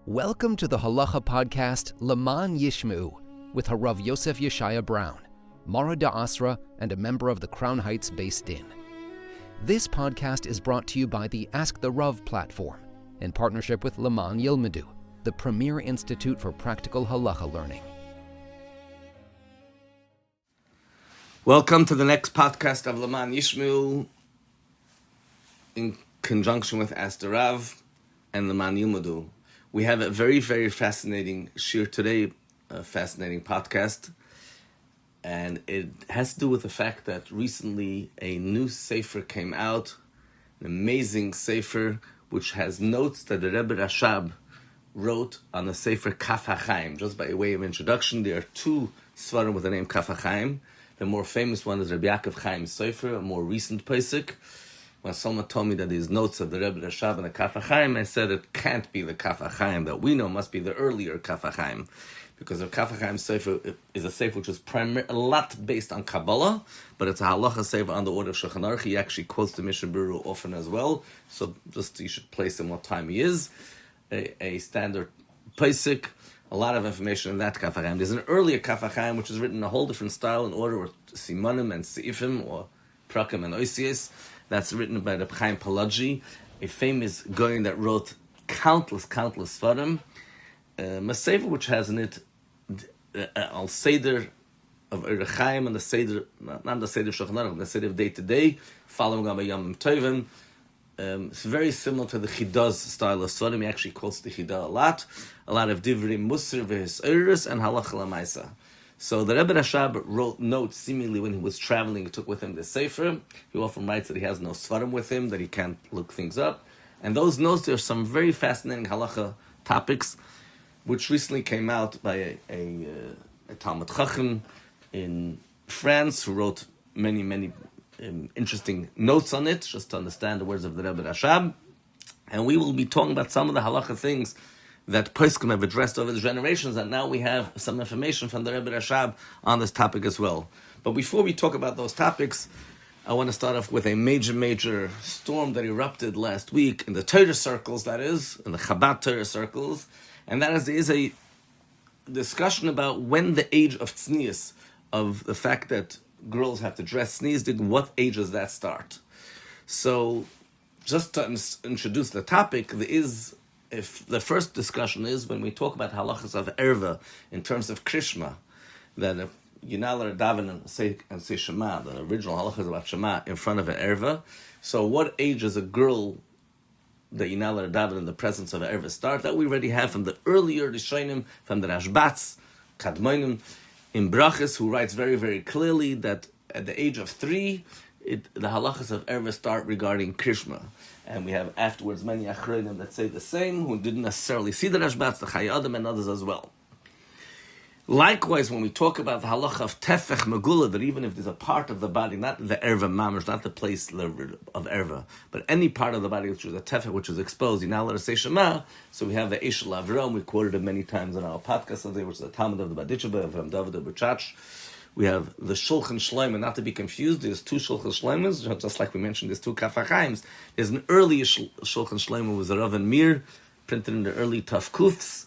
Welcome to the Halacha podcast Leman Yishmu with Harav Yosef Yeshaya Braun, Mara Da'asra, and a member of the Crown Heights Beis Din. This podcast is brought to you by the Ask the Rav platform in partnership with Leman Yilmedu, the premier institute for practical halacha learning. Welcome to the next podcast of Leman Yishmu in conjunction with Ask the Rav and Leman Yilmedu. We have a very, very fascinating shir today, a fascinating podcast, and it has to do with the fact that recently a new Sefer came out, an amazing Sefer, which has notes that the Rebbe Rashab wrote on the Sefer HaChaim. Just by way of introduction, there are two Svarim with the name HaChaim. The more famous one is Rabbi Yaakov Chaim's Sefer, a more recent Pesach. When someone told me that these notes of the Rebbe Rashab and the HaChaim, I said it can't be the HaChaim that we know, must be the earlier HaChaim. Because the HaChaim Sefer is a Sefer which is a lot based on Kabbalah, but it's a halacha Sefer on the order of Shulchan Aruch. He actually quotes the Mishnah Berurah often as well, so just you should place him what time he is. A standard Pesach, a lot of information in that HaChaim. There's an earlier HaChaim which is written in a whole different style in order with Simonim and Seifim, or Prakim and Oisies. That's written by Reb Chaim Palaji, a famous Goyen that wrote countless Svarim. A Sefer which has in it Al Seder of Chaim and the Seder, not the Seder of Shulchan Aruch, the Seder of day to day, following on by Yom Tovim. It's very similar to the Chida's style of Svarim. He actually quotes the Chidah a lot of Divrei Musar v'Hiseiris and Halacha L'Maisa. So the Rebbe Rashab wrote notes seemingly when he was traveling. He took with him the Sefer. He often writes that he has no Svarim with him, that he can't look things up. And those notes, there are some very fascinating halacha topics, which recently came out by a Talmud Chacham in France, who wrote many interesting notes on it, just to understand the words of the Rebbe Rashab. And we will be talking about some of the halacha things that poskim have addressed over the generations, and now we have some information from the Rebbe Rashab on this topic as well. But before we talk about those topics, I want to start off with a major storm that erupted last week in the Torah circles, that is, in the Chabad Torah circles, and that is, there is a discussion about when the age of Tznius, of the fact that girls have to dress tznius, what age does that start? So, just to introduce the topic, if the first discussion is when we talk about halachas of ervah in terms of krishma, that you're not allowed to daven and say Shema, the original halachas about Shema in front of an ervah. So what age is a girl that you're not allowed to daven in the presence of an ervah start? That we already have from the earlier Rishonim, from the Rashbats, Kadmonim, in Brachas, who writes very, very clearly that at the age of 3, the halachas of ervah start regarding krishma. And we have afterwards many achronim that say the same, who didn't necessarily see the Rashbats, the Chayei Adam, and others as well. Likewise, when we talk about the halacha of tefach, megulah, that even if there's a part of the body, not the ervah mamash, not the place of ervah, but any part of the body which is a tefach, which is exposed, you're not allowed to say Shema. So we have the Eshel Avram, we quoted it many times in our podcast, which is the Talmud of the Badichava from David Buchach. We have the Shulchan Shlomo, not to be confused. There's two Shulchan Shlomos, just like we mentioned, there's two Kafachaims. There's an early Shulchan Shlomo with Rav and Mir, printed in the early Tafkufs,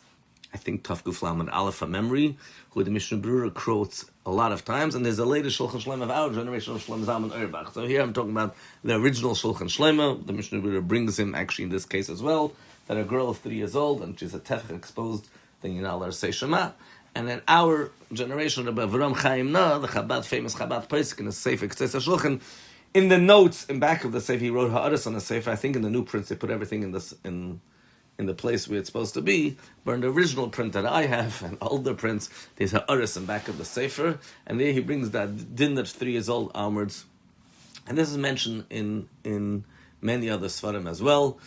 I think Tafkuf Lam and Aleph from memory, who the Mishnah Berurah quotes a lot of times. And there's a later Shulchan Shlomo of our generation of Shlomo Zalman Auerbach. So here I'm talking about the original Shulchan Shlomo. The Mishnah Berurah brings him, actually in this case as well, that a girl of 3 years old, and she's a tefach exposed, then you're not allowed to say Shema. And in our generation, Rebbe Braun, the famous Chabad Pesach in the Sefer Tznius Shulchan, in the notes in back of the Sefer, he wrote Ha'aris on the Sefer. I think in the new prints they put everything in the place where it's supposed to be. But in the original print that I have, and older prints, there's Ha'aris in back of the Sefer, and there he brings that din that's 3 years old onwards. And this is mentioned in many other Svarim as well.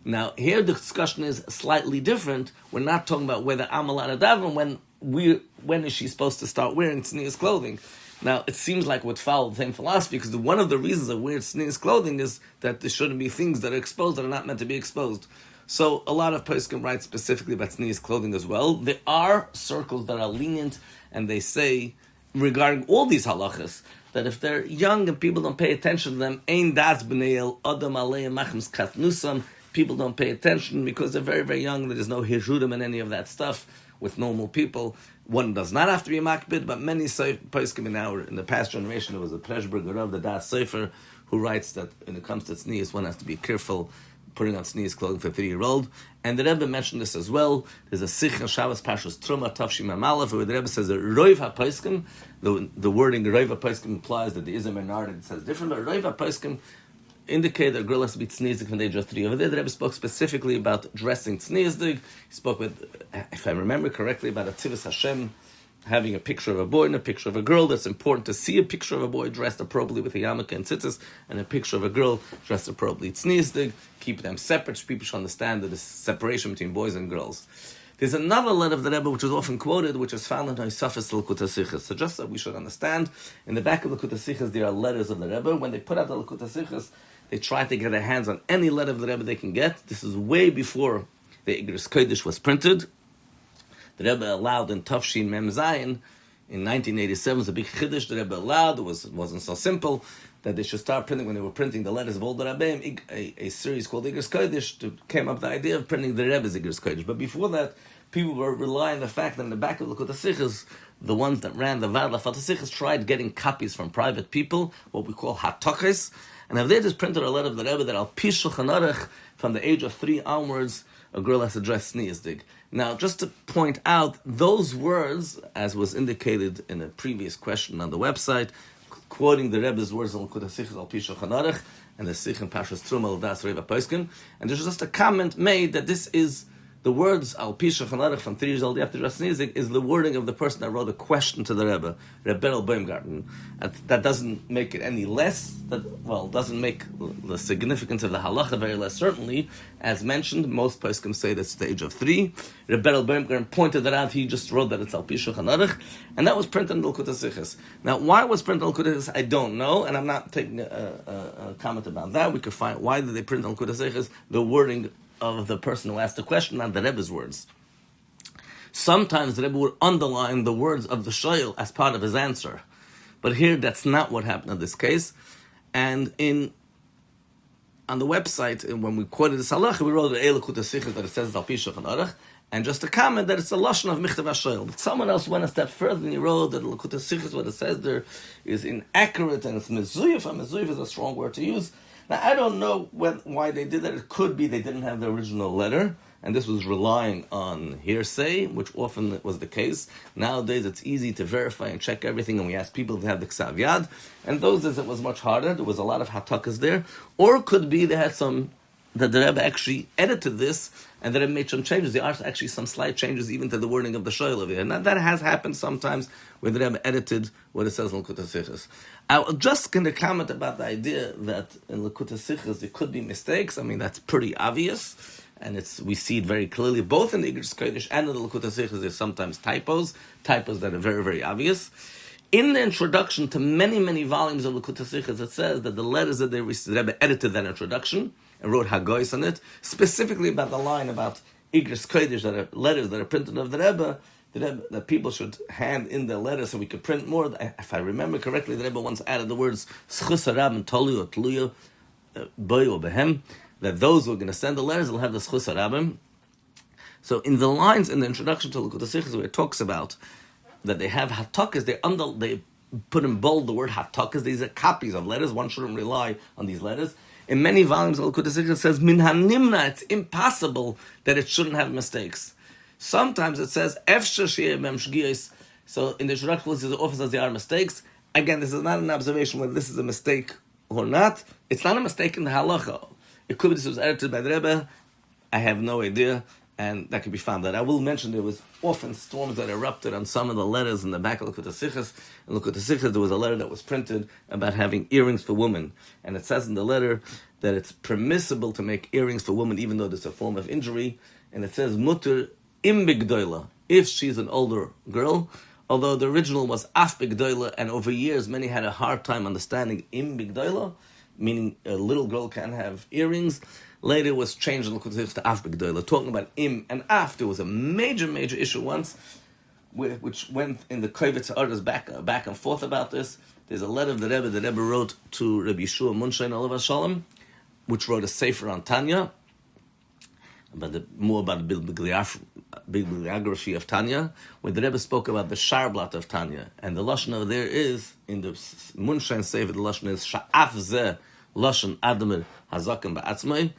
Now, here the discussion is slightly different. We're not talking about whether I'm allowed to daven, when is she supposed to start wearing tznius clothing? Now, it seems like would follow the same philosophy, because one of the reasons of wearing tznius clothing is that there shouldn't be things that are exposed that are not meant to be exposed. So a lot of poskim write specifically about tznius clothing as well. There are circles that are lenient, and they say, regarding all these halachas, that if they're young and people don't pay attention to them, ein das b'nei adam aleim machmas katnusam, people don't pay attention because they're very, very young. There's no hirshudim and any of that stuff with normal people. One does not have to be a makbid, but many poskim in the past generation, there was a Preshberger of the Das Sefer who writes that when it comes to tznius, one has to be careful putting on tznius clothing for a 3-year-old. And the Rebbe mentioned this as well. There's a Sikh and Shabbos Pashas Truma Tavshim Amalef, where the Rebbe says that Roiv HaPoskim, the wording Roiv HaPoskim implies that there is a minority that says different, but Roiv HaPoskim indicate that a girl has to be tzniusly from the age of 3. Over there, the Rebbe spoke specifically about dressing tzniusly. He spoke with, if I remember correctly, about a Tivus Hashem, having a picture of a boy and a picture of a girl. That's important to see a picture of a boy dressed appropriately with a yarmulke and tzitzis, and a picture of a girl dressed appropriately tzniusly. Keep them separate so people should understand that there's separation between boys and girls. There's another letter of the Rebbe which is often quoted, which is found in hosafos Likkutei Sichos. So just so we should understand, in the back of Likkutei Sichos there are letters of the Rebbe. When they put out the Likkutei Sichos, they try to get their hands on any letter of the Rebbe they can get. This is way before the Igros Kodesh was printed. The Rebbe allowed in Tafshin Mem Zayin in 1987, was a big chiddush. The Rebbe allowed, it wasn't so simple, that they should start printing, when they were printing the letters of all the Rabbeim, a series called Igros Kodesh, came up with the idea of printing the Rebbe's Igros Kodesh. But before that, people were relying on the fact that in the back of Likkutei Sichos, the ones that ran the Vad Lafat Sichos tried getting copies from private people, what we call hatoches, and if they just printed a letter of the Rebbe that al pi Shulchan Aruch, from the age of 3 onwards, a girl has to dress tzniusly. Now, just to point out, those words, as was indicated in a previous question on the website, quoting the Rebbe's words on Likkutei Sichos al pi Shulchan Aruch, and the Sikh and Pashas Truma al Das Reva Poskin, and there's just a comment made that this is the words al pi Shulchan Aruch from 3 years old you have to dress tzniusly is the wording of the person that wrote a question to the Rebbe, Rebbe Baumgarten. That doesn't make it any less. Doesn't make the significance of the halacha very less. Certainly, as mentioned, most poskim say that's the age of 3. Rebbe Baumgarten pointed that out. He just wrote that it's al pi Shulchan Aruch, and that was printed in Likkutei Sichos. Now, why it was printed in Likkutei Sichos, I don't know, and I'm not taking a comment about that. We could find why did they print in Likkutei Sichos the wording of the person who asked the question, not the Rebbe's words. Sometimes the Rebbe would underline the words of the shoyl as part of his answer. But here, that's not what happened in this case. And on the website, when we quoted this halacha, we wrote Likkutei Sichos that it says al pi Shulchan Aruch, and just a comment that it's a lashon of michtav hashoyl. But someone else went a step further and he wrote that Likkutei Sichos, what it says there, is inaccurate and it's mezuyif, and mezuyif is a strong word to use. Now, I don't know why they did that. It could be they didn't have the original letter, and this was relying on hearsay, which often was the case. Nowadays, it's easy to verify and check everything, and we ask people to have the ksav yad. And those days, it was much harder. There was a lot of hatakas there. Or it could be they had that the Rebbe actually edited this, and the Rebbe made some changes. There are actually some slight changes even to the wording of the shoyl over here. And that has happened sometimes when the Rebbe edited what it says in Likkutei Sichos. I'm just going to comment about the idea that in Likkutei Sichos there could be mistakes. I mean, that's pretty obvious, and we see it very clearly, both in the Igros Kodesh and in the Likkutei Sichos, there's sometimes typos that are very, very obvious. In the introduction to many, many volumes of Likkutei Sichos, it says that the letters that the Rebbe edited that introduction and wrote Hagahos on it, specifically about the line about Igros Kodesh, that are letters that are printed of the Rebbe, that people should hand in their letters so we could print more. If I remember correctly, the Rebbe once added the words Schus Harab and Tolu or Tluya Boy or Behem, that those who are going to send the letters will have the Schus Harabim. So in the lines in the introduction to Likkutei Sichos where it talks about that they have hatakas, they put in bold the word hatakas. These are copies of letters. One shouldn't rely on these letters. In many volumes of Likkutei Sichos it says min hanimna, it's impossible that it shouldn't have mistakes. Sometimes it says efshar sheyeh mem shgiyos. So in the introduction it often says there are mistakes. Again, this is not an observation whether this is a mistake or not. It's not a mistake in the halacha. It could be this was edited by the Rebbe. I have no idea, and that could be found out. I will mention there was often storms that erupted on some of the letters in the back of Likkutei Sichos. In Likkutei Sichos, there was a letter that was printed about having earrings for women. And it says in the letter that it's permissible to make earrings for women even though there's a form of injury. And it says, mutter im bigdoila, if she's an older girl. Although the original was af bigdoila, and over years many had a hard time understanding im bigdoila, meaning a little girl can have earrings. Later it was changed in Likkutei Sichos to af bigdoila, talking about im and af. There was a major issue once, which went in the Kovetz orders back and forth about this. There's a letter of the Rebbe wrote to Rabbi Yeshua Munshein Alav Shalom, which wrote a Sefer on Tanya, more about the bibliography of Tanya, where the Rebbe spoke about the Sharblat of Tanya, and the lashon over there is in the Munshain Sefer. The lashon is Sha'af Zeh Lashon Adamir Hazakim Ba'atzmai.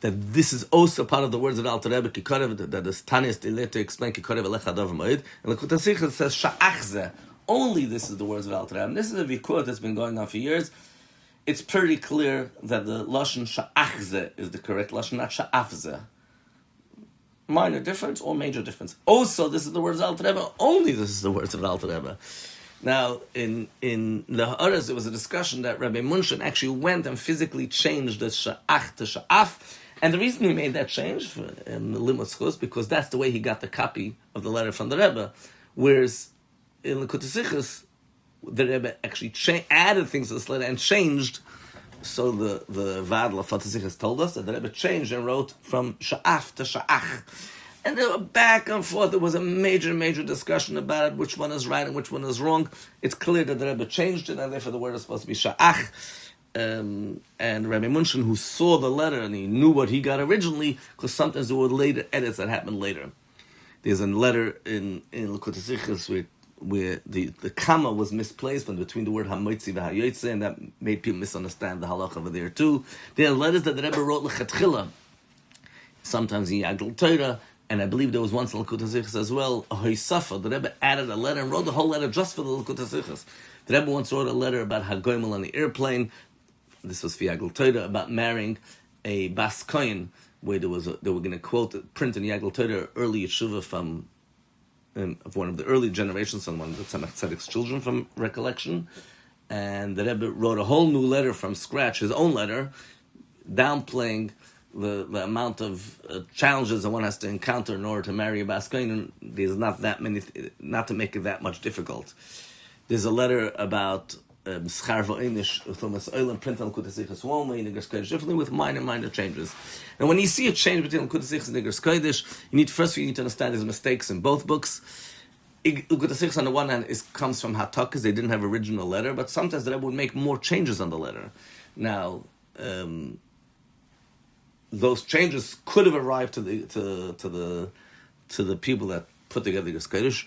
That this is also part of the words of the Alter Rebbe Kikorev, that the Tanya is to explain Kikorev Elecha Dov Moed. And Likkutei Sichos says Sha'ach Zeh. Only this is the words of the Alter Rebbe. And this is a vikuah that's been going on for years. It's pretty clear that the lashon Sha'ach Zeh is the correct lashon, not Sha'af Zeh. Minor difference or major difference. Also, this is the words of Alter Rebbe. Only this is the words of Alter Rebbe. Now, in the Hagahos, there was a discussion that Rabbi Munshin actually went and physically changed the Sha'ach to Sha'af. And the reason he made that change for the Limud Schus, because that's the way he got the copy of the letter from the Rebbe. Whereas in Likkutei Sichos, the Rebbe actually added things to this letter and changed. So the Vadla Likkutei Sichos told us that the Rebbe changed and wrote from Sha'af to Sha'ach. And they were back and forth. There was a major discussion about it, which one is right and which one is wrong. It's clear that the Rebbe changed it, and therefore the word is supposed to be Sha'ach. And Rabbi Munshin, who saw the letter and he knew what he got originally, because sometimes there were later edits that happened later. There's a letter in Likkutei Sichos where the comma was misplaced between the word hamoitzi and hayotze, and that made people misunderstand the halach over there too. There are letters that the Rebbe wrote l'chatchila, sometimes in Yagdal Torah, and I believe there was once in Likkutei Sichos as well, a hosafos. The Rebbe added a letter and wrote the whole letter just for the Likkutei Sichos. The Rebbe once wrote a letter about Hagahos on the airplane. This was for Yagdal Torah, about marrying a Bas Kohen, where they were going to print in Yagdal Torah early yeshuva from of one of the early generations, from one of the Tzemach Tzedek's children from recollection. And the Rebbe wrote a whole new letter from scratch, his own letter, downplaying the amount of challenges that one has to encounter in order to marry a Bas Kohen. There's not that many, not to make it that much difficult. There's a letter about schar v'einish Thomas Oilam print on Likkutei Sichos one way, Igros Kodesh differently, with minor changes. And when you see a change between Likkutei Sichos and Igros Kodesh, you need to understand there's mistakes in both books. Likkutei Sichos on the one hand comes from Hatakos, they didn't have original letter, but sometimes the Rebbe would make more changes on the letter. Now, those changes could have arrived to the people that put together Igros Kodesh.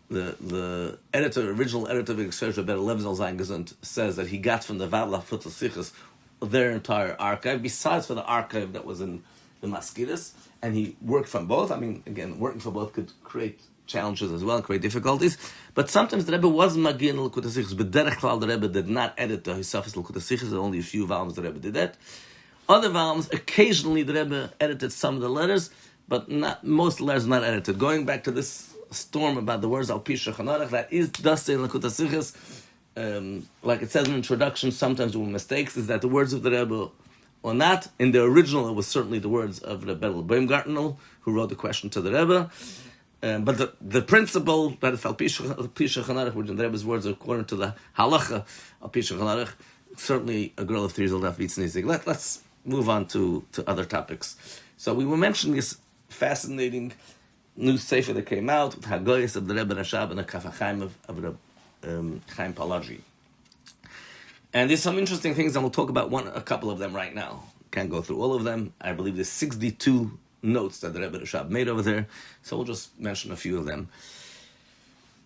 The original editor of Igros Kodesh, Rebbe Rashab, says that he got from the Vadla Likkutei Sichos their entire archive, besides for the archive that was in the Maskiris, and he worked from both. I mean, again, working from both could create challenges as well, create difficulties. But sometimes the Rebbe was Magin in Likkutei Sichos, but Derech Klal the Rebbe did not edit the hosafos Likkutei Sichos. There are only a few volumes the Rebbe did that. Other volumes, occasionally the Rebbe edited some of the letters, but not most letters not edited. Going back to this storm about the words al pi shechanarach, that is thus say in Likkutei Sichos, like it says in the introduction, sometimes there were mistakes, is that the words of the Rebbe or not. In the original, it was certainly the words of Rebbe Baumgartner, who wrote the question to the Rebbe. But the principle that it's al pi shechanarach, which in the Rebbe's words, according to the halacha al pi shechanarach, certainly a girl of 3 years old have to be tzniusly. Let's move on to other topics. So we were mentioning this fascinating new Sefer that came out with Hagahos of the Rebbe Rashab and the HaChaim of the Chaim Palaji. And there's some interesting things, and we'll talk about a couple of them right now. Can't go through all of them. I believe there's 62 notes that the Rebbe Rashab made over there, so we'll just mention a few of them.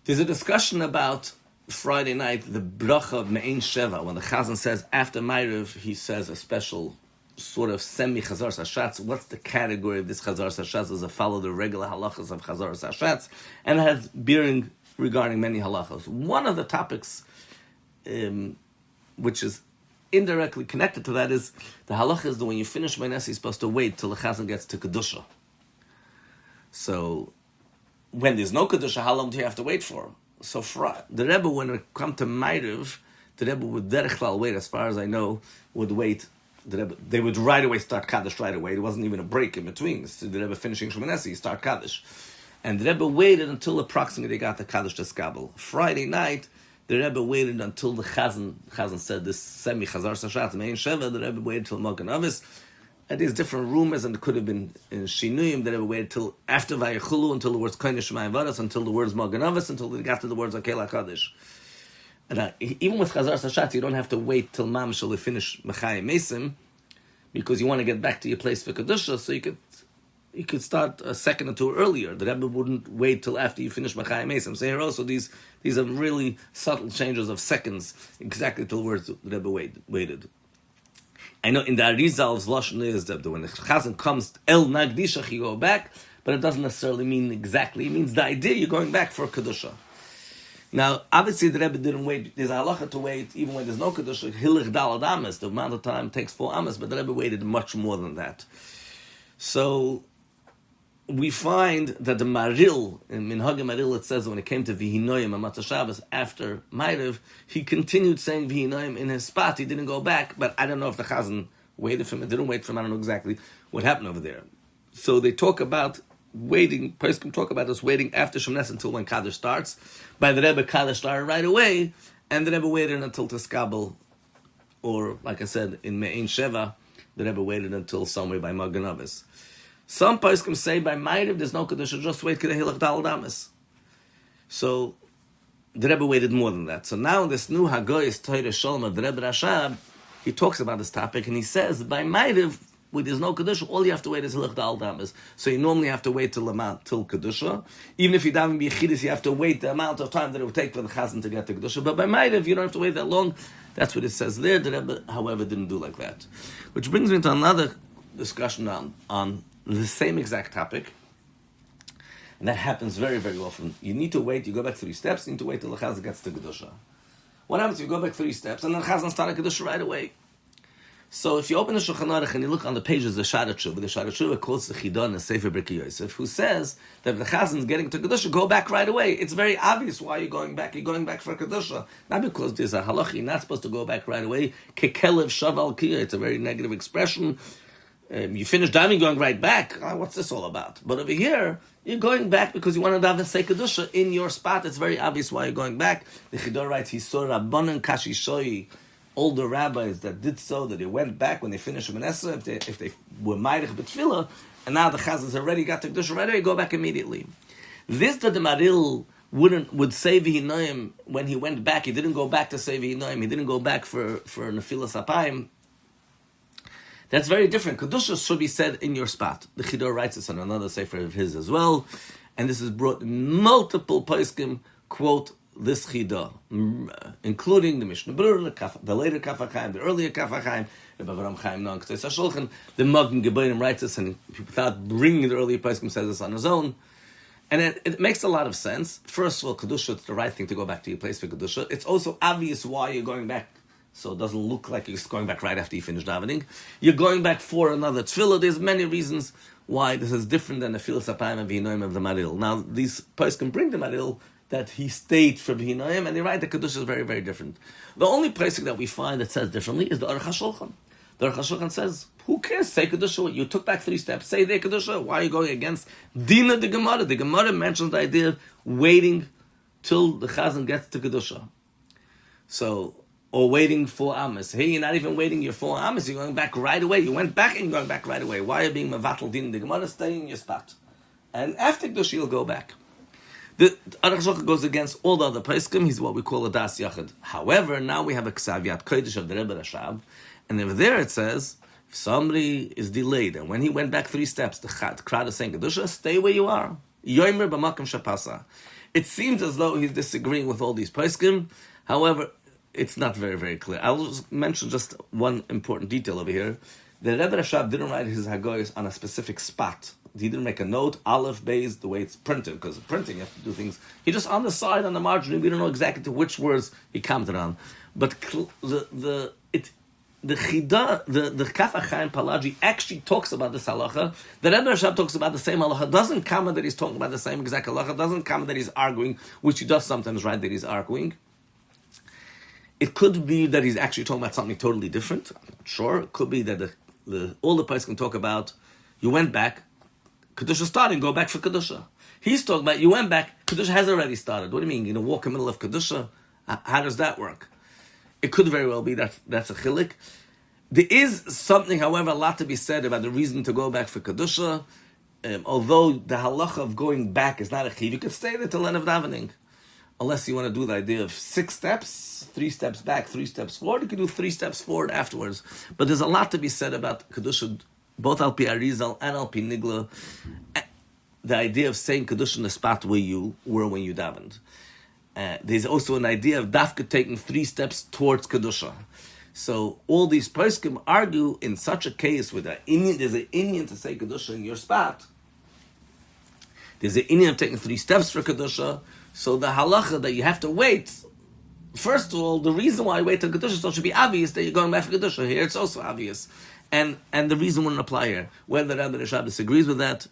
There's a discussion about Friday night, the bracha of Me'ein Sheva, when the Chazan says after Ma'ariv, he says a special sort of semi-Chazar Sashatz. What's the category of this Chazar Sashatz? Does it follow the regular halachas of Chazar Sashatz? And it has bearing regarding many halachas. One of the topics, which is indirectly connected to that, is the halacha is that when you finish Shemoneh Esrei, you're supposed to wait till the Chazan gets to Kedusha. So, when there's no Kedusha, how long do you have to wait for? So, the Rebbe, when it comes to Ma'ariv, the Rebbe would derech klal wait, as far as I know, would wait. They would right away start Kaddish right away. There wasn't even a break in between. So the Rebbe finishing Shemoneh Esrei, you start Kaddish. And the Rebbe waited until approximately they got the Kaddish to Skabel. Friday night, the Rebbe waited until the Chazan said this semi-Chazar Sashatz, Me'ein Sheva. The Rebbe waited till Mogen Avis. And there's different rumors, and it could have been in Shinuyim. The Rebbe waited till after Vayechulu, until the words Kodesh Shema Vadas, until the words Mogen Avis, until they got to the words Akel HaKadosh. And even with Chazar Sashatz, you don't have to wait till Mamish till they finish Mechayim Mesim, because you want to get back to your place for Kedusha, so you could you could start a second or two earlier. The Rebbe wouldn't wait till after you finish Machayim Eis. I'm saying here also these are really subtle changes of seconds, exactly till where the Rebbe waited. I know in the Arizal's Lashon is that when the Chazan comes El Nagdishach, you go back, but it doesn't necessarily mean exactly. It means the idea you're going back for Kedusha. Now, obviously the Rebbe didn't wait. There's a halacha to wait even when there's no Kedusha. Hilich Dalad Amas, the amount of time takes 4 Amas, but the Rebbe waited much more than that. So we find that the Maril, in Minhagim Maril, it says when it came to Vihinoyim and Matzah Shabbos after Ma'ariv, he continued saying Vihinoyim in his spot. He didn't go back, but I don't know if the Chazan waited for him. It didn't wait for him. I don't know exactly what happened over there. So they talk about waiting, Poskim talk about us waiting after Shemoneh Esrei until when Kaddish starts. By the Rebbe, Kaddish started right away, and the Rebbe waited until Teskabel, or like I said, in Me'in Sheva, the Rebbe waited until somewhere by Magen Avis. Some Poskim say by Ma'ariv there's no Kaddish, just wait Kedei Hilach Dalad Amas. So the Rebbe waited more than that. So now this new Hagahos Toras Shalom of the Rebbe Rashab, he talks about this topic, and he says by Ma'ariv, when there's no Kedusha, all you have to wait is Hilach Dalad Amas. So you normally have to wait till Kedusha. Even if you daven b'Yechidus, you have to wait the amount of time that it would take for the Chazan to get to Kedusha. But by Ma'ariv, you don't have to wait that long. That's what it says there. The Rebbe, however, didn't do like that. Which brings me to another discussion on the same exact topic. And that happens very, very often. You need to wait, you go back 3 steps, you need to wait till the Chazan gets to Kedusha. What happens if you go back 3 steps and then the Chazan started Kedusha right away? So if you open the Shulchan Aruch and you look on the pages of the Sharat Shuvah quotes the Chidon and Sefer Birkei Yosef, who says that if the Chazan is getting to Kedusha, go back right away. It's very obvious why you're going back. You're going back for Kedusha. Not because there's a halacha, you're not supposed to go back right away. Kekelev shaval kiyah, it's a very negative expression. You finish diving, going right back. What's this all about? But over here, you're going back because you want to daven say Kedusha in your spot. It's very obvious why you're going back. The Chidon writes, he saw Rabbanan Kashi Shoyi, older rabbis that did so, that they went back when they finished Shemoneh Esrei, if they were Meirich B'Tfilah, and now the Chazan's already got to Kedusha right away, go back immediately. This that the Maril would say V'Hinoyim when he went back. He didn't go back to say V'Hinoyim. He didn't go back for Nefilas Apayim. That's very different. Kedusha should be said in your spot. The Chidor writes this on another Sefer of his as well, and this is brought in multiple poskim quote this Chida, including the Mishnah Berurah, the later HaChaim, the earlier HaChaim, Rebbe Chaim non Likkutei Sichos, the Magen Gebayim writes this, and without bringing the earlier poskim says this on his own. And it makes a lot of sense. First of all, Kedusha, it's the right thing to go back to your place for Kedusha. It's also obvious why you're going back, so it doesn't look like you're going back right after you finish davening. You're going back for another tefillah. There's many reasons why this is different than the Nefilas Apayim and V'Hinoyim of the Maril. Now, these poskim bring the Maril that he stayed for V'Hinoyim, and they write that Kedusha is very, very different. The only poskim that we find that says differently is the Aruch HaShulchan. The Aruch HaShulchan says, who cares? Say Kedusha. You took back 3 steps. Say there Kedusha. Why are you going against Dina the Gemara? The Gemara mentions the idea of waiting till the Chazan gets to Kedusha. So, or waiting 4 Amos. Hey, you're not even waiting your 4 Amos. You're going back right away. You went back and you're going back right away. Why are you being Mevatel Dina the Gemara? Stay in your spot. And after Kedusha, you'll go back. The Aruch HaShulchan goes against all the other poskim. He's what we call a Das Yachid. However, now we have a Ksaviat Kodesh of the Rebbe Rashab, and over there it says, if somebody is delayed, and when he went back 3 steps, the crowd is saying Kedusha, stay where you are. Yomer b'makom shapasa. It seems as though he's disagreeing with all these poskim. However, it's not very, very clear. I'll just mention just one important detail over here. The Rebbe Rashab didn't write his Hagahos on a specific spot. He didn't make a note, aleph, beis, the way it's printed, because printing, you have to do things. He just on the side, on the margin, we don't know exactly to which words he commented on. But the Chida, the Kaf HaChaim Palaji actually talks about this halacha. The Rebbe Rashab talks about the same halacha, doesn't comment that he's talking about the same exact halacha, doesn't comment that he's arguing, which he does sometimes write that he's arguing. It could be that he's actually talking about something totally different. I'm not sure. It could be that all the place can talk about, you went back, Kedusha started, go back for Kedusha. He's talking about, you went back, Kedusha has already started. What do you mean? You walk in the middle of Kedusha? How does that work? It could very well be that's a chilik. There is something, however, a lot to be said about the reason to go back for Kedusha. Although the halacha of going back is not a chiv, you could stay there till end of davening. Unless you want to do the idea of 6 steps, 3 steps back, 3 steps forward, you can do 3 steps forward afterwards. But there's a lot to be said about Kedusha both al pi Arizal and al pi Nigla, the idea of saying Kodesh in the spot where you were when you davened. There's also an idea of dafka taking 3 steps towards Kedusha. So all these poskim argue in such a case with there's an Indian to say Kedusha in your spot. There's an Indian of taking 3 steps for Kedusha. So the halacha that you have to wait, first of all, the reason why you wait till Kedusha so it should be obvious that you're going back for Kedusha. Here it's also obvious. And the reason wouldn't apply here. Whether Rebbe Rashab disagrees with that,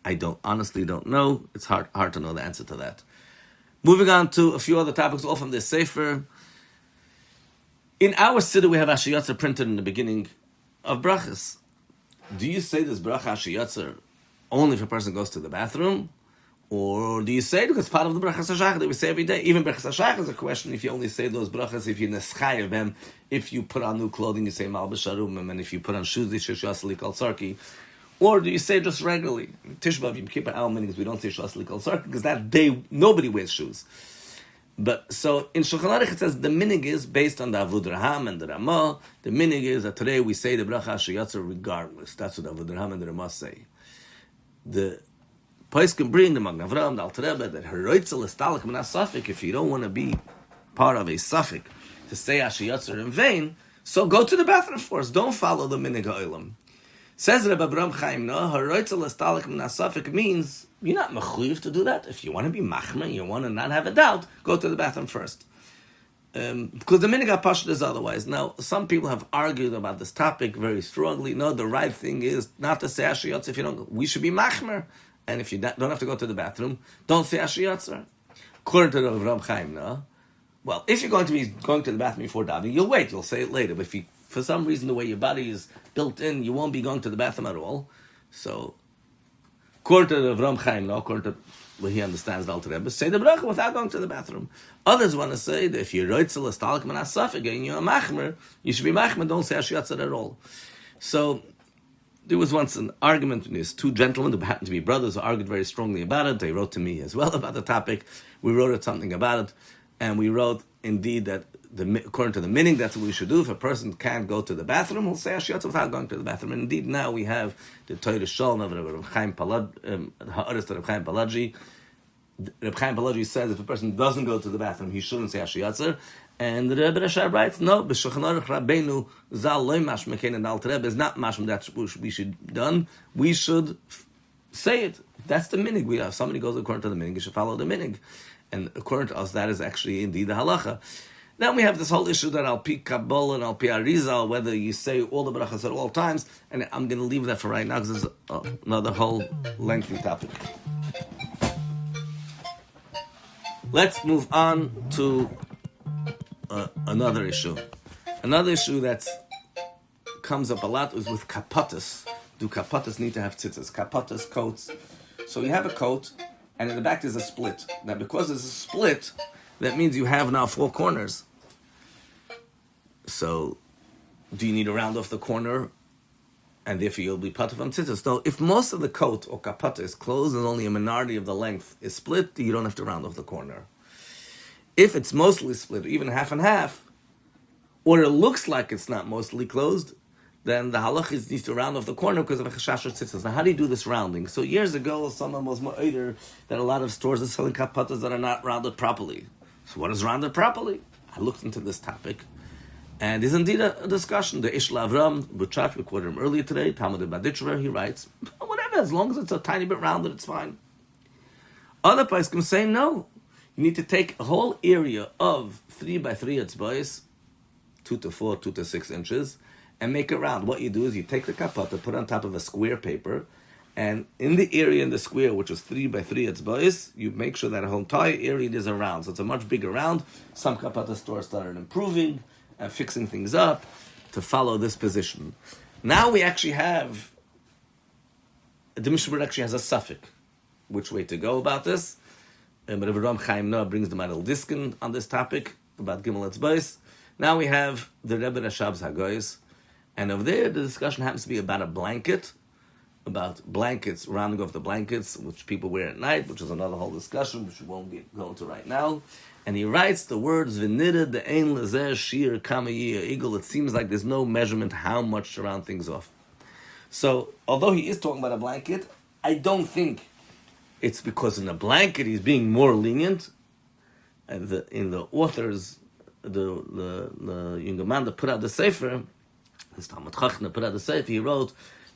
I honestly don't know. It's hard to know the answer to that. Moving on to a few other topics, all from this Sefer. In our Siddur, we have Ashiyatzer printed in the beginning of brachas. Do you say this bracha Ashiyatzer only if a person goes to the bathroom? Or do you say it because it's part of the brachas hashach that we say every day? Even brachas hashach is a question if you only say those brachas, if you neschayev them, if you put on new clothing, you say malbish harumim, and if you put on shoes, you say shasli kal sarki. Or do you say just regularly? Tisha B'Av, Yom Kippur, our meanings, we don't say shasli kal sarki because that day nobody wears shoes. But so in Shulchan Aruch it says the minig is based on the Avud Raham and the Ramah. The minig is that today we say the bracha Ashiyatzer regardless. That's what the Avud Raham and the Ramah say. The Pais can bring the Magen Avraham, the Alter Rebbe, that Haroitzel is Talak Minas Safik, if you don't want to be part of a Safik to say Ashiyatzer in vain, so go to the bathroom first. Don't follow the minig ha'olam. Says Rebbe Braun no, Haroitzel is Talak Minas Safik means you're not mechuyev to do that. If you want to be machmer, you want to not have a doubt, go to the bathroom first. Because the minig ha'pashut is otherwise. Now, some people have argued about this topic very strongly. No, the right thing is not to say Ashiyatzer if you don't go. We should be machmer. And if you don't have to go to the bathroom, don't say Ashiyatzer. According to the Rebbe Chaim, no? Well, if you're going to be going to the bathroom before davening, you'll wait, you'll say it later. But if you, for some reason, the way your body is built in, you won't be going to the bathroom at all. So, according to the Rebbe Chaim, no? According to what he understands, the Alter Rebbe, say the bracha without going to the bathroom. Others want to say that if you're roitzel estalek manas safek and you're a machmer, you should be machmer, don't say Ashiyatzer at all. So, there was once an argument between these 2 gentlemen who happened to be brothers who argued very strongly about it. They wrote to me as well about the topic. We wrote something about it. And we wrote, indeed, that according to the meaning, that's what we should do. If a person can't go to the bathroom, he'll say Ashiyatzer without going to the bathroom. And indeed, now we have the Toras Shalom of Rebbe Chaim Palaji. Rebbe Chaim Palaji says if a person doesn't go to the bathroom, he shouldn't say Ashiyatzer. And the Rebbe Rashab writes, no, B'Shulchan Aruch Rabbeinu Zal Loy Mashma Kein and Alter Rebbe is not Mashma that we should done. We should say it. That's the minig. If somebody goes according to the minig, you should follow the minig. And according to us, that is actually indeed the halacha. Then we have this whole issue that Al Pi Kabbalah and Al Pi Arizal, whether you say all the brachas at all times, and I'm going to leave that for right now because there's another whole lengthy topic. Let's move on to another issue. Another issue that comes up a lot is with kapatas. Do kapatas need to have tzitzis? Kapatas, coats. So you have a coat, and in the back there's a split. Now, because there's a split, that means you have now 4 corners. So, do you need to round off the corner, and therefore you'll be patuf on tzitzis? No, if most of the coat or kapata is closed and only a minority of the length is split, you don't have to round off the corner. If it's mostly split, even half and half, or it looks like it's not mostly closed, then the halach needs to round off the corner because of a chashash or tzitzis. Now, how do you do this rounding? So years ago, someone was ma'oder that a lot of stores are selling kapatas that are not rounded properly. So what is rounded properly? I looked into this topic, and there's indeed a discussion. The Ishla Avram, Buchach, we quoted him earlier today, Talmud Badichver, he writes, whatever, as long as it's a tiny bit rounded, it's fine. Other poskim say no. You need to take a whole area of 3 by 3 etzbais, 2 to 4, 2 to 6 inches, and make it round. What you do is you take the kapata, put it on top of a square paper, and in the area in the square, which is 3 by 3 etzbais, you make sure that whole entire area is a round. So it's a much bigger round. Some kapata stores started improving and fixing things up to follow this position. Now we actually have, the Mishnah actually has a suffix, which way to go about this. But Rebbe Chaim Noah brings the Maral Diskin on this topic about Gimel Etzbais. Now we have the Rebbe Rashab's Hagahos, and over there the discussion happens to be about a blanket, about blankets, rounding off the blankets, which people wear at night, which is another whole discussion, which we won't go into right now. And he writes the words, V'nida de ein lezer shir kama yiyah igel. It seems like there's no measurement how much to round things off. So, although he is talking about a blanket, I don't think it's because in a blanket he's being more lenient. And in the authors, the younger man that put out the Sefer, this Talmud Chacham that put out the Sefer, he wrote,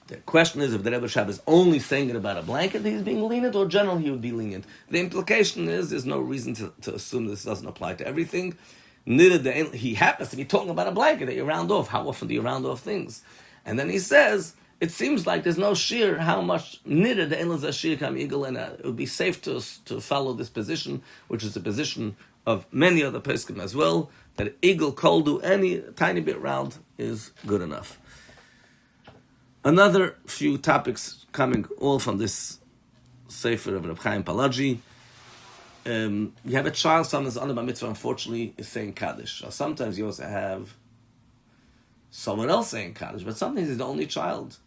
the question is if the Rebbe Rashab is only saying it about a blanket, he's being lenient, or generally he would be lenient. The implication is there's no reason to assume this doesn't apply to everything. He happens to be talking about a blanket that you round off. How often do you round off things? And then he says, it seems like there's no sheer how much nidder the enlaz ashir kam igel, and it would be safe to follow this position, which is the position of many other poskim as well, that igel koldu, any tiny bit round is good enough. Another few topics coming all from this Sefer of Reb Chaim Palaji. You have a child, someone's under bar mitzvah, unfortunately, is saying Kaddish. Or sometimes you also have someone else saying Kaddish, but sometimes it's the only child,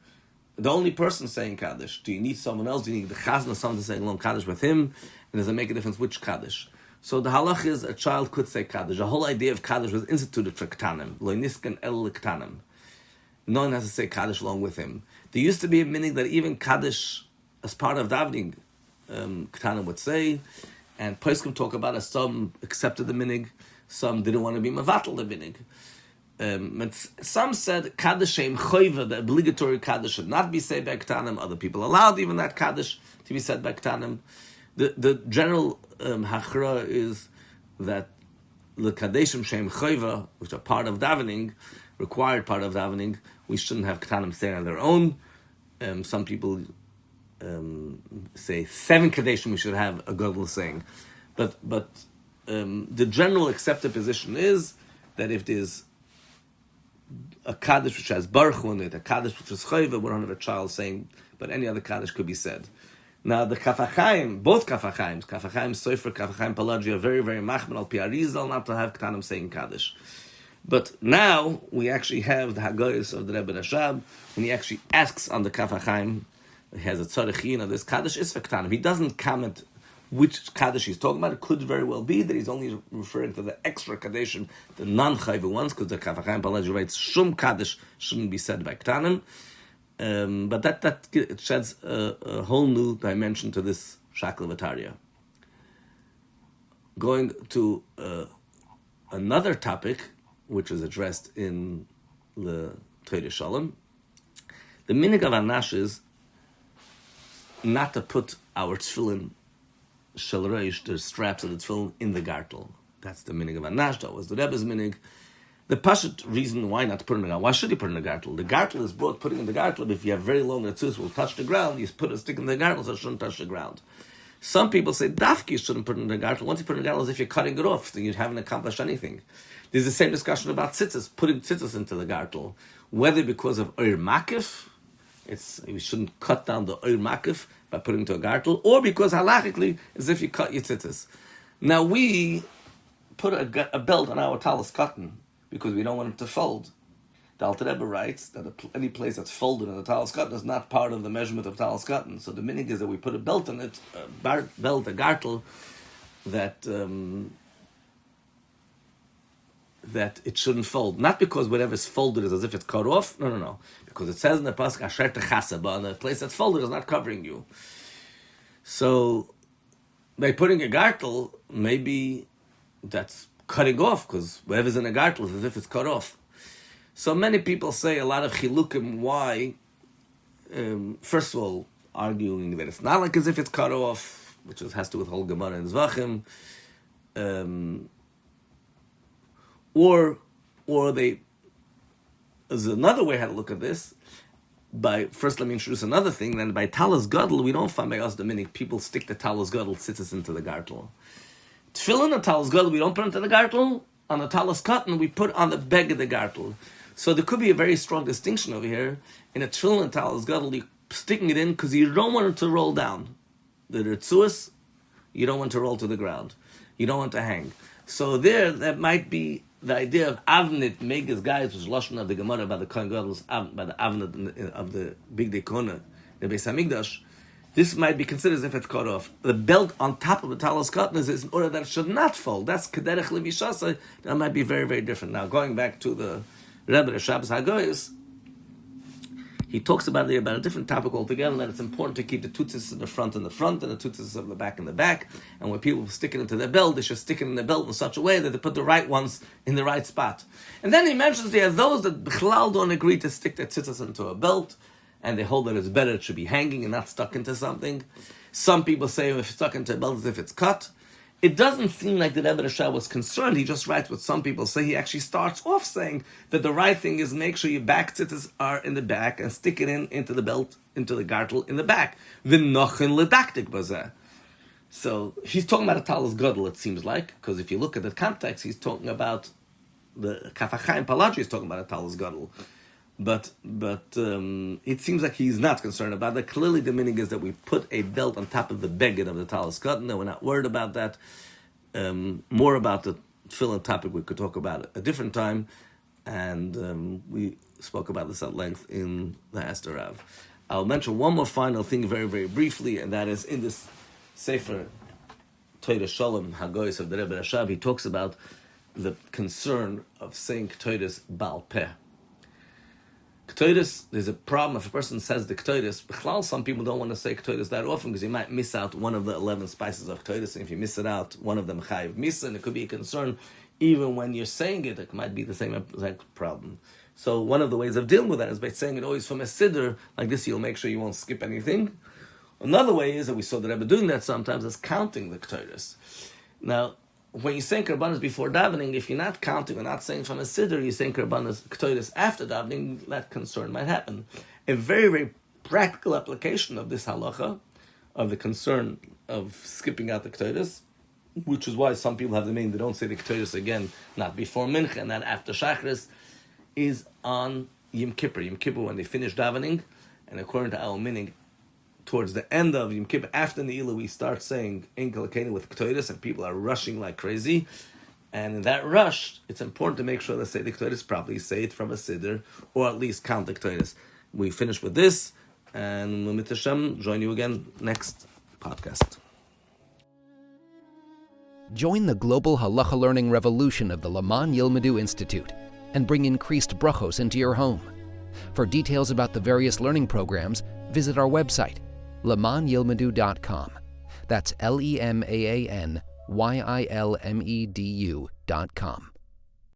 the only person saying Kaddish. Do you need someone else? Do you need the chazan or someone to say long Kaddish with him? And does it make a difference which Kaddish? So the halach is a child could say Kaddish. The whole idea of Kaddish was instituted for Ktanim. Lo niskan el Ktanim. No one has to say Kaddish along with him. There used to be a meaning that even Kaddish, as part of davening, Ktanim would say, and poskim talk about it. Some accepted the minig, some didn't want to be mavatal the minig. Some said Kaddish Shem Choiva, the obligatory Kaddish, should not be said by Ktanim. Other people allowed even that Kaddish to be said by Ktanim. The general hachra is that the Kadeshim Shem Choiva, which are part of davening, required part of davening, we shouldn't have Ktanim saying on their own. Some people say 7 Kadeshim we should have a Gadol saying. But the general accepted position is that if there's a Kaddish which has Baruch in it, a Kaddish which is Chayva, we don't have a child saying, but any other Kaddish could be said. Now the HaChaim, both HaChaim, Sefer, HaChaim Palaji, are very, very machman al pi Arizal not to have Ktanim saying Kaddish. But now we actually have the Hagahos of the Rebbe Rashab, and he actually asks on the HaChaim, he has a tzarech this Kaddish is for Ktanim. He doesn't comment which Kaddish he's talking about. It could very well be that he's only referring to the extra Kaddish, the non-chayva ones, because the HaChaim Palaji writes, Shum Kaddish shouldn't be said by Ktanim. But that it sheds a whole new dimension to this Shakel Vataria. Going to another topic, which is addressed in the Toras Shalom, the minig of Anash is not to put our tefillin shel reish, the straps of the tefillin, in the gartel. That's the minig of Anash. That was the Rebbe's minig. The pashut reason why not to put it in the gartel. Why should you put it in the gartel? The gartel is brought putting in the gartel. If you have very long tznius will touch the ground, you put a stick in the gartel so it shouldn't touch the ground. Some people say dafki you shouldn't put it in the gartel. Once you put it in the gartel, as if you're cutting it off, so you haven't accomplished anything. There's the same discussion about tzitzis, putting tzitzis into the gartel, whether because of oir makif, we shouldn't cut down the oir makif by putting into a gartel, or because halachically, as if you cut your tzitzis. Now we put a belt on our talis cotton because we don't want it to fold. The Alter Rebbe writes that any place that's folded in the talis cotton is not part of the measurement of talis cotton. So the meaning is that we put a belt on it, a gartel, that it shouldn't fold. Not because whatever's folded is as if it's cut off. No. Because it says in the pasuk, Asher techaseh, but on the place that's folded is not covering you. So by putting a gartel, maybe that's cutting off, because whatever's in a gartel is as if it's cut off. So many people say a lot of chilukim why. First of all, arguing that it's not like as if it's cut off, which has to do with whole Gemara and Zvachim. Or there's another way how to look at this. First, let me introduce another thing. Then by talis gadol, we don't find by us the meaning people stick the talis gadol, sits us into the gartel. Tefillin and talis gadol, we don't put into the gartel. On the talis cotton, we put on the beg of the gartel. So there could be a very strong distinction over here. In a tefillin and talis gadol, you're sticking it in because you don't want it to roll down. The ritzuas, you don't want to roll to the ground. You don't want to hang. So there, that might be the idea of avnit megas guys, which is lashon of the Gemara by the Kohen Gadol's by the avnit of the big dekona, the Beis Hamikdash. This might be considered as if it's cut off. The belt on top of the talis cotton is in order that it should not fold. That's kederech levishasa. That might be very, very different. Now, going back to the Rebbe Rashab's Hagahos, He talks about a different topic altogether, that it's important to keep the tutzis in the front, and the tutzis of the back in the back. And when people stick it into their belt, they should stick it in their belt in such a way that they put the right ones in the right spot. And then he mentions there are those that b'chlal don't agree to stick their tzitzis into a belt, and they hold that it's better it should be hanging and not stuck into something. Some people say if it's stuck into a belt as if it's cut. It doesn't seem like the Rebbe Rashab was concerned. He just writes what some people say. He actually starts off saying that the right thing is make sure your back tzitzis are in the back and stick it into the belt, into the gartel in the back. V'nochin ledaktik bazeh. So he's talking about a talis gadol, it seems like, because if you look at the context, he's talking about the HaChaim Palachi is talking about a talis gadol. But it seems like he's not concerned about that. Clearly, the meaning is that we put a belt on top of the beged of the talis gadol. No, we're not worried about that. More about the tefillin topic we could talk about at a different time, and we spoke about this at length in the Esther Rav. I'll mention one more final thing very, very briefly, and that is in this Sefer, Toras Shalom, Hagahos of the Rebbe Rashab, he talks about the concern of saying Ktoides Baal Peh. Ktoides, there's a problem if a person says the Ktoides. B'chlal, some people don't want to say Ktoides that often because you might miss out one of the 11 spices of Ktoides, and if you miss it out, one of them chayiv misa, and it could be a concern even when you're saying it. It might be the same exact problem. So one of the ways of dealing with that is by saying it always from a siddur, like this you'll make sure you won't skip anything. Another way is, that we saw the Rebbe doing that sometimes, is counting the Ktoides. Now, when you say Karbanos before davening, if you're not counting or not saying from a siddur, you're saying Karbanos Ktoides after davening, that concern might happen. A very, very practical application of this halacha, of the concern of skipping out the Ktoides, which is why some people have the meaning they don't say the Ktoides again, not before Mincha and not after Shachris, is on Yom Kippur. Yom Kippur, when they finish davening, and according to our meaning, towards the end of Yom Kippur, after Ne'ilah, we start saying Enkel Keni with Ktoides, and people are rushing like crazy. And in that rush, it's important to make sure they say the Ktoides properly, say it from a siddur, or at least count the Ktoides. We finish with this, and Mit Hashem, join you again next podcast. Join the global halacha learning revolution of the Laman Yilmedu Institute and bring increased brachos into your home. For details about the various learning programs, visit our website, lemanyilmedu.com. That's LEMAANYILMEDU.com.